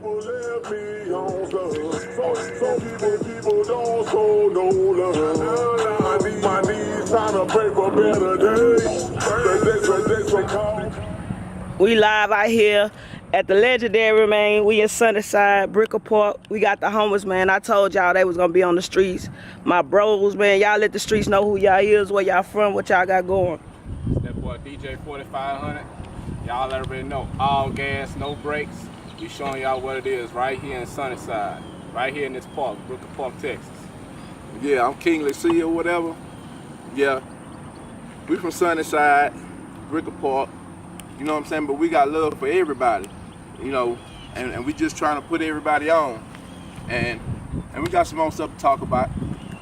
people left me on love. Some people don't show no love. My knees trying to pray for better days. We live out here at the legendary, man. We in Sunnyside, Bricker Park. We got the homeless, man. I told y'all they was gonna be on the streets. My bros, man, y'all let the streets know who y'all is, where y'all from, what y'all got going. It's that boy DJ 4500. Y'all already know, all gas, no brakes. We showing y'all what it is right here in Sunnyside, right here in this park, Bricker Park, Texas. Yeah, I'm Kingly.C or whatever. Yeah, we from Sunnyside, Bricker Park. You know what I'm saying? But we got love for everybody, you know, and we just trying to put everybody on. And we got some more stuff to talk about.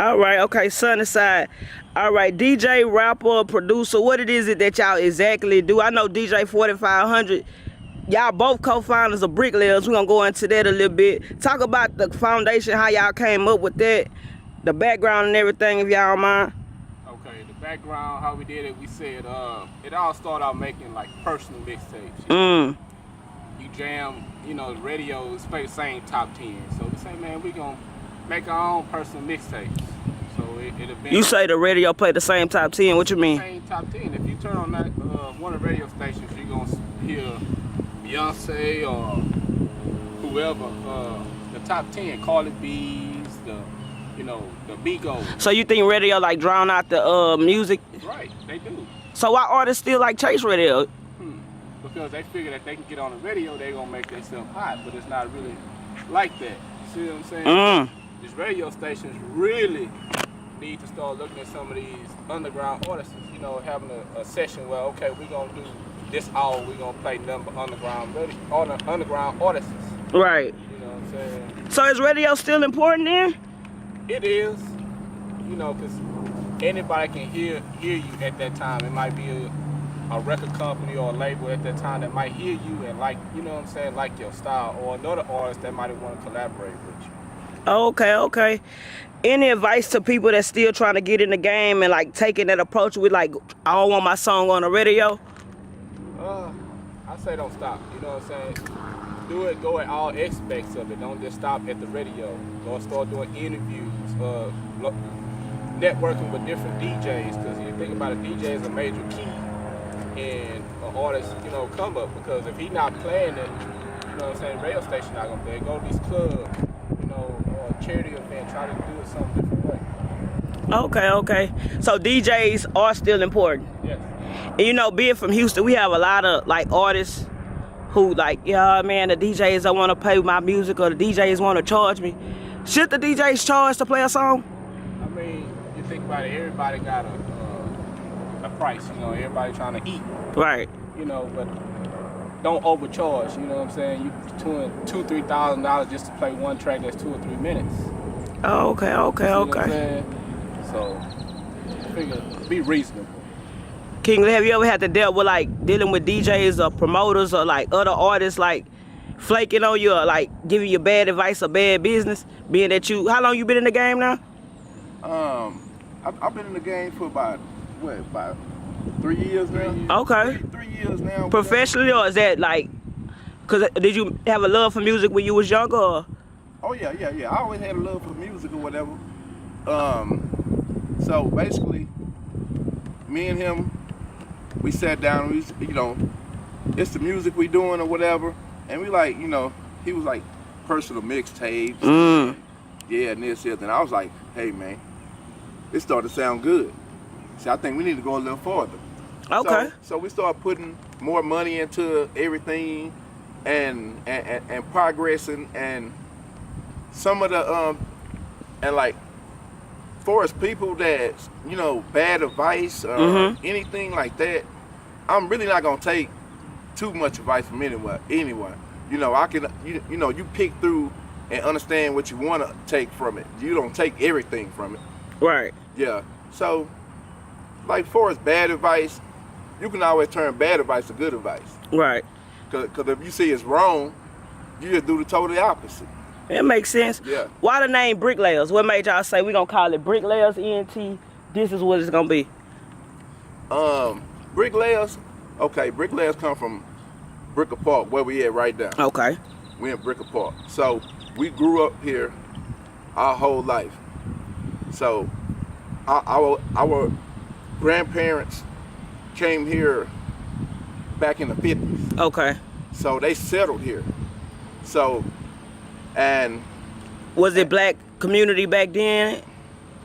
All right, okay, Sunnyside. All right, DJ, rapper, producer, what it is that y'all exactly do? I know DJ 4500, y'all both co-founders of Bricklayers. We're gonna go into that a little bit. Talk about the foundation, how y'all came up with that, the background and everything, if y'all don't mind. Okay, the background, how we did it, we said, it all started out making like personal mixtapes. You jam, you know, the radios play the same top 10. So we say, man, we gonna make our own personal mixtapes. So it'll be. You say the radio play the same top 10, what you mean? Same top 10. If you turn on that one of the radio stations, you're gonna hear Beyonce or whoever, the top 10, Carly B's, the Migos. So you think radio like drown out the music? Right, they do. So why artists still like chase radio? Because they figure that they can get on the radio, they gonna make themselves hot, but it's not really like that. See what I'm saying? These radio stations really need to start looking at some of these underground artists, you know, having a session where, okay, we're gonna do this hour, we're gonna play number underground artists. Right. You know what I'm saying? So is radio still important then? It is, you know, because anybody can hear you at that time. It might be a record company or a label at that time that might hear you and like, you know what I'm saying, like your style, or another artist that might want to collaborate with you. Okay. Any advice to people that's still trying to get in the game and like taking that approach with like, I don't want my song on the radio? I say don't stop, you know what I'm saying? Do it, go at all aspects of it. Don't just stop at the radio. Go start doing interviews, networking with different DJs, because you think about it, DJ is a major key in an artist, you know, come up, because if he not playing it, you know what I'm saying, radio station not gonna play. Go to these clubs, you know, or charity event, try to do it some different way. Okay. So DJs are still important. Yes. And you know, being from Houston, we have a lot of like artists who like, yeah, man, the DJs don't want to pay my music, or the DJs want to charge me. Should the DJs charge to play a song? I mean, you think about it, everybody got a price, you know, everybody trying to eat. Right. You know, but don't overcharge, you know what I'm saying? You doing $2,000-$3,000 just to play one track that's 2 or 3 minutes. Oh, okay. You know what I'm saying? So, figure, be reasonable. Kingly, have you ever had to deal with like dealing with DJs or promoters or like other artists like flaking on you or like giving you bad advice or bad business? Being that how long you been in the game now? I've been in the game for about 3 years now. Okay. 3 years now. Professionally, or is that like, cause did you have a love for music when you was younger? Or? Oh yeah. I always had a love for music or whatever. So basically, me and him, we sat down, you know, it's the music we doing or whatever, and we like, you know, he was like personal mixtapes, yeah, and this, and I was like, hey man, this started to sound good. See, I think we need to go a little farther. Okay. So we started putting more money into everything, and progressing, and some of the and like, for us people that's, you know, bad advice or anything like that, I'm really not gonna take too much advice from anyone. You know, I can, you know, you pick through and understand what you want to take from it. You don't take everything from it. Right. Yeah. So, like, for us bad advice, you can always turn bad advice to good advice. Right. Because if you see it's wrong, you just do the totally opposite. It makes sense. Yeah. Why the name Bricklayers? What made y'all say we gonna call it Bricklayers ENT? This is what it's gonna be. Bricklayers. Okay, Bricklayers come from Bricker Park, where we at right now. Okay. We in Bricker Park. So we grew up here our whole life. So our grandparents came here back in the 50s. Okay. So they settled here. So, and Was it black community back then?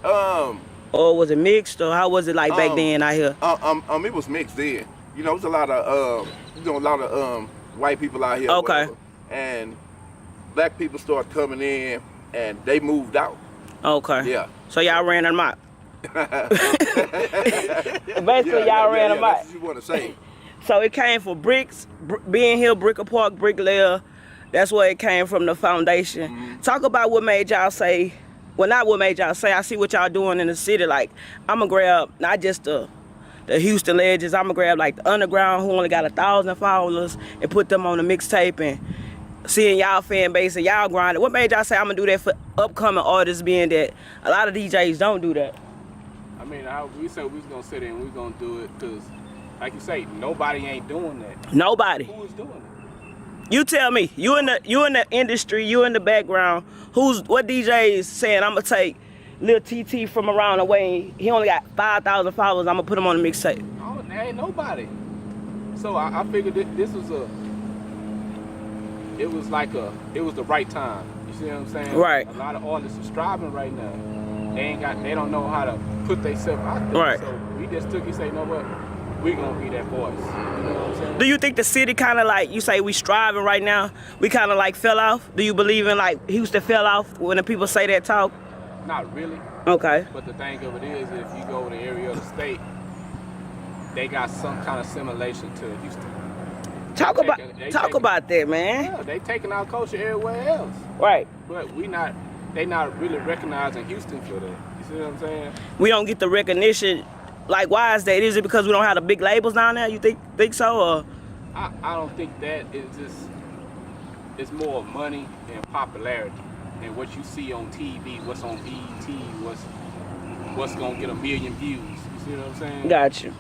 Or was it mixed, or how was it like back then out here? It was mixed then. You know, there's a lot of white people out here. Okay. Whatever. And black people started coming in, and they moved out. Okay. Yeah. So y'all ran them out. Basically, y'all ran them out. That's what you want to say. So it came from bricks, being here, Bricker Park, bricklayer. That's where it came from, the foundation. Mm-hmm. Talk about what made y'all say, well, not what made y'all say, I see what y'all doing in the city. Like, I'm going to grab not just the Houston legends, I'm going to grab like the underground who only got 1,000 followers and put them on the mixtape, and seeing y'all fan base and y'all grinding. What made y'all say I'm going to do that for upcoming artists, being that a lot of DJs don't do that? I mean, we said we was gonna sit in and we was gonna do it because, like you say, nobody ain't doing that. Nobody. Who is doing it? You tell me. You in the industry. You in the background. What DJ is saying? I'm gonna take Lil TT from around the way. He only got 5,000 followers. I'm gonna put him on the mixtape. Oh, there ain't nobody. So I figured this was it was the right time. You see what I'm saying? Right. A lot of artists are striving right now. They don't know how to put themselves out there. Right. So we just took and say, you know what? We gonna be that voice. You know what I'm saying? Do you think the city kind of like, you say we striving right now, we kind of like fell off? Do you believe in like Houston fell off when the people say that talk? Not really. Okay. But the thing of it is, if you go to the area of the state, they got some kind of simulation to Houston. Talk about that, man. Yeah, they taking our culture everywhere else. Right. But they not really recognizing Houston for that. You see what I'm saying? We don't get the recognition. Like, why is that? Is it because we don't have the big labels down there? You think so, or? I don't think that. It's more money and popularity and what you see on TV, what's on BET, what's gonna get 1 million views. You see what I'm saying? Got you.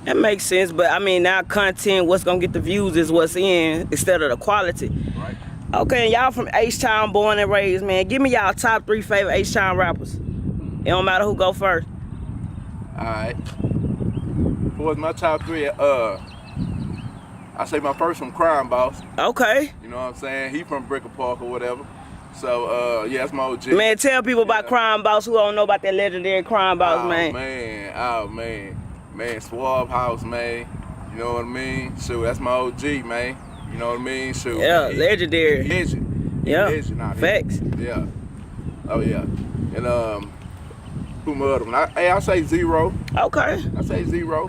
That makes sense, but I mean, now content, what's gonna get the views is what's in instead of the quality. Right. Okay, and y'all from H-Town, born and raised, man. Give me y'all top 3 favorite H-Town rappers. It don't matter who go first. Alright. For my top 3, I say my first one, Crime Boss. Okay. You know what I'm saying? He from Bricker Park or whatever. So, yeah, that's my OG. Man, tell people about Crime Boss who don't know about that legendary Crime Boss, man. Man, Swab House, man. You know what I mean? Shoot, that's my OG, man. You know what I mean? Shoot. Yeah, legendary. Legend. Yeah, Legend out facts. Here. Yeah. Oh, yeah. And, who my other one? I say Zero. Okay. I say Zero.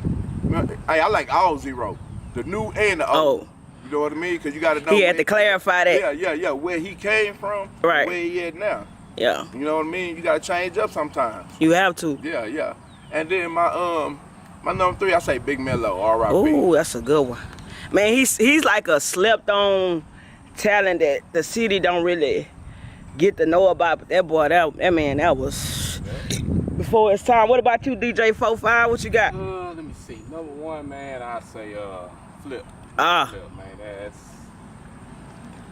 Hey, I like all Zero. The new and the old. Oh. You know what I mean? Because you got to know. He had to clarify that. Yeah. Where he came from. Right. Where he at now. Yeah. You know what I mean? You got to change up sometimes. You have to. Yeah. And then my number 3, I say Big Mello, R.I.P. Ooh, that's a good one. Man, he's like a slept-on talent that the city don't really get to know about. But that boy, that man, that was before his time. What about you, DJ 45? What you got? Let me see. Number 1, man, I say Flip. Ah. Flip, man, that's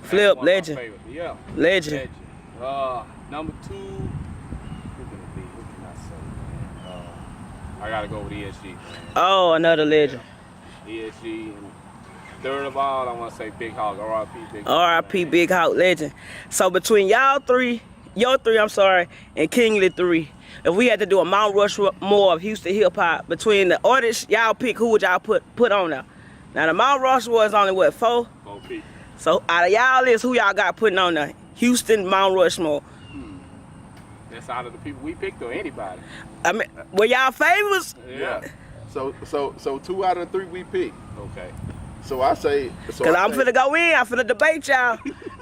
Flip, one of my legend. favorites. Yeah. Legend. Number 2, who can I say, man? I gotta go with ESG, man. Oh, another legend. ESG. And third of all, I want to say Big Hawk, R.I.P. Big Hawk. R.I.P. Big Hawk, legend. So between your three, and Kingly 3, if we had to do a Mount Rushmore of Houston hip hop, between the artists y'all pick, who would y'all put on there? Now the Mount Rushmore is only what, 4? 4 people. So out of y'all list, who y'all got putting on there? Houston, Mount Rushmore. That's out of the people we picked or anybody. I mean, were y'all favorites? Yeah. So 2 out of 3 we pick. Okay. So I say. Cause I'm finna go in. I'm finna debate y'all.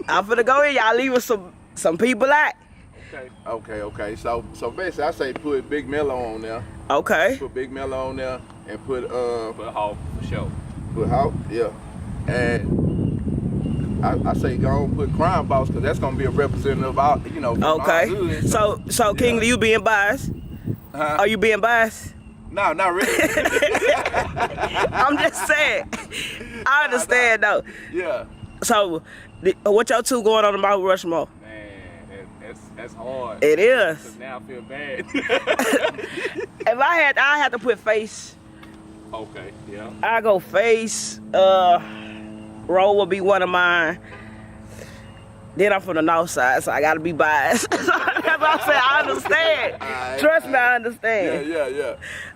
I'm finna go in. Y'all leaving some people out. Okay. So basically, I say put Big Mello on there. Okay. Put Big Mello on there and put Hawk for sure. Put Hawk, yeah. And I say go on put Crime Boss because that's gonna be a representative of from okay. our hood. So Kingly, you being biased? Huh? Are you being biased? No, not really. I'm just saying. I understand though. Yeah. So, what y'all two going on the Mount Rushmore? Man, that's hard. It is. 'Cause now I feel bad. If I had to put Face. Okay, yeah. I go Face. Roll will be one of mine. Then I'm from the north side, so I gotta be biased. That's what I said. I understand. Trust me, I understand. Yeah.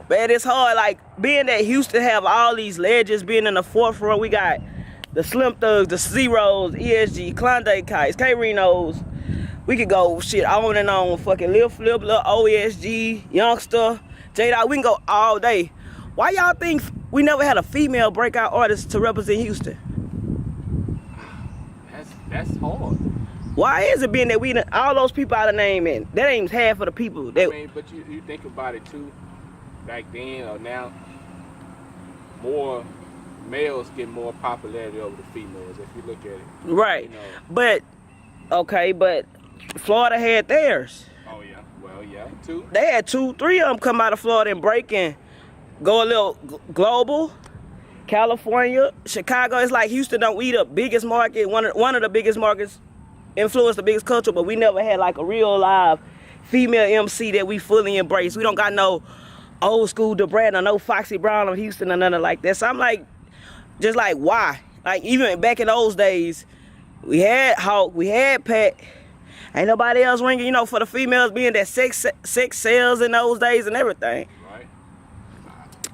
Man, it's hard. Like, being that Houston have all these legends being in the forefront, we got the Slim Thugs, the Zeros, ESG, Klondike Kites, K-Renos. We could go shit on and on. Fucking Lil Flip, Lil OSG, Youngster, J-Dog. We can go all day. Why y'all think we never had a female breakout artist to represent Houston? That's hard. Why is it being that we all those people out of name and that ain't half of the people that I mean, but you think about it too, back then or now, more males get more popularity over the females if you look at it. right. You know. But Florida had theirs. Oh yeah, well yeah, too. They had 2, 3 of them come out of Florida and break and go a little global. California, Chicago. It's like Houston don't we the biggest market, one of the biggest markets, influence the biggest culture, but we never had like a real live female MC that we fully embrace. We don't got no old school DeBrand or no Foxy Brown of Houston or nothing like that. So I'm like, just like, why? Like, even back in those days, we had Hawk, we had Pat. Ain't nobody else ringing, you know, for the females being that sex sales in those days and everything. Right.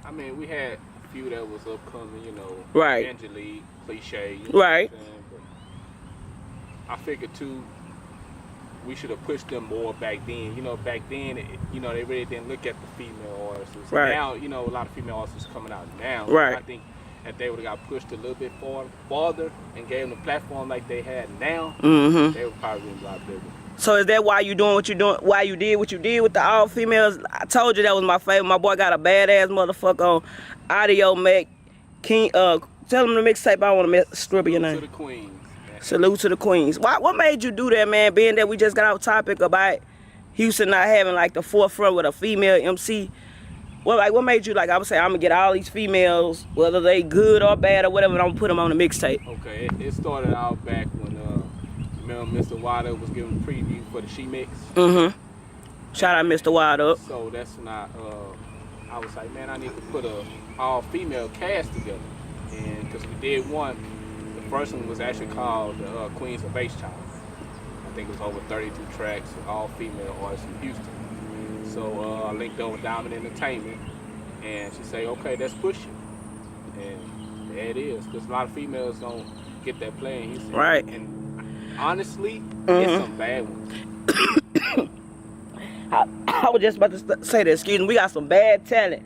I mean, we had a few that was upcoming, you know, Right. Angelique, Cliche, you know Right. what I'm saying? But I figured too, we should have pushed them more back then. You know, back then, you know, they really didn't look at the female artists. Right. Now, you know, a lot of female artists coming out now. Right. I think if they would have got pushed a little bit farther and gave them the platform like they had now, Mm-hmm. they would probably be a lot bigger. So is that why you doing what you doing? Why you did what you did with the all females? I told you that was my favorite. My boy got a badass motherfucker on Audio Mac. King, tell him the mixtape. I want to strip your To name. the queens. Salute to the queens. What made you do that, man? Being that we just got off topic about Houston not having like the forefront with a female MC. What made you like? I would say I'm gonna get all these females, whether they good or bad or whatever, and I'm gonna put them on the mixtape. Okay, it started out back when remember Mr. Wilder was giving a preview for the She Mix. Shout out Mr. Wild Up. So that's when I was like, man, I need to put a all female cast together, and because we did one. The first one was actually called the Queens of Bass Child. I think it was over 32 tracks, all female artists from Houston. So I linked up with Diamond Entertainment, and she said, okay, let's push it. And there it is, because a lot of females don't get that play in Houston. Right. And honestly, it's some bad ones. I was just about to say that, excuse me, we got some bad talent.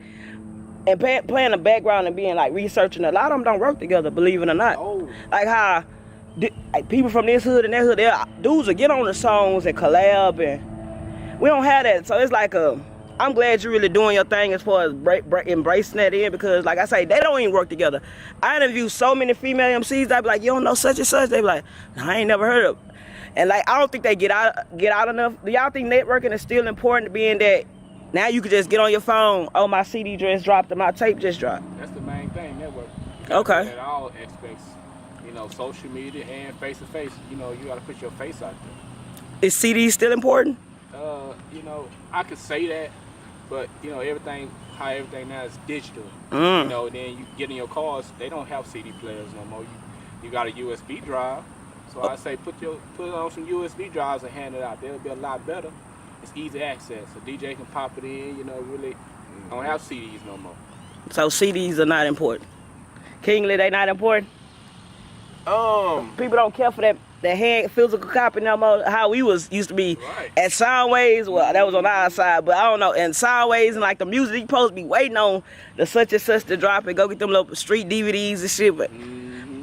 And playing the background and being like researching, a lot of them don't work together, believe it or not. Oh. Like how like people from this hood and that hood, dudes will get on the songs and collab, and we don't have that. So it's like I'm glad you're really doing your thing as far as embracing that in, because like I say, they don't even work together. I interview so many female MCs that be like, you don't know such and such. They be like, no, I ain't never heard of them. And like, I don't think they get out enough. Do y'all think networking is still important, being that now you can just get on your phone, oh, my CD just dropped and my tape just dropped? That's the main thing, network. Okay. At all aspects, you know, social media and face to face. You know, you got to put your face out there. Is CDs still important? You know, I could say that, but you know, everything now is digital. You know, then you get in your cars, they don't have CD players no more. You got a USB drive. So I say put on some USB drives and hand it out. They'll be a lot better. It's easy access. A DJ can pop it in, you know, really don't have CDs no more. So CDs are not important. Kingly, they not important? People don't care for that hand physical copy no more. How we used to be at Soundwaves. Well, that was on our side, but I don't know. And Soundwaves and like the music, you supposed to be waiting on the such and such to drop it. Go get them little street DVDs and shit. But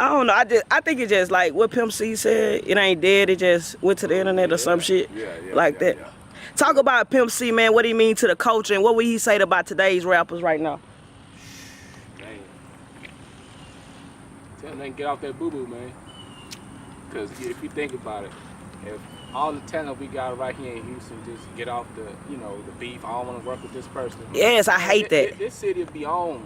I don't know. I think it's just like what Pimp C said. It ain't dead. It just went to the internet or some shit like that. Yeah. Talk about Pimp C, man. What do he mean to the culture, and what would he say about today's rappers right now? Man. Tell them they can get off that boo-boo, man. Because if you think about it, if all the talent we got right here in Houston just get off the, you know, the beef, I don't want to work with this person. Yes, I hate that. This city will be on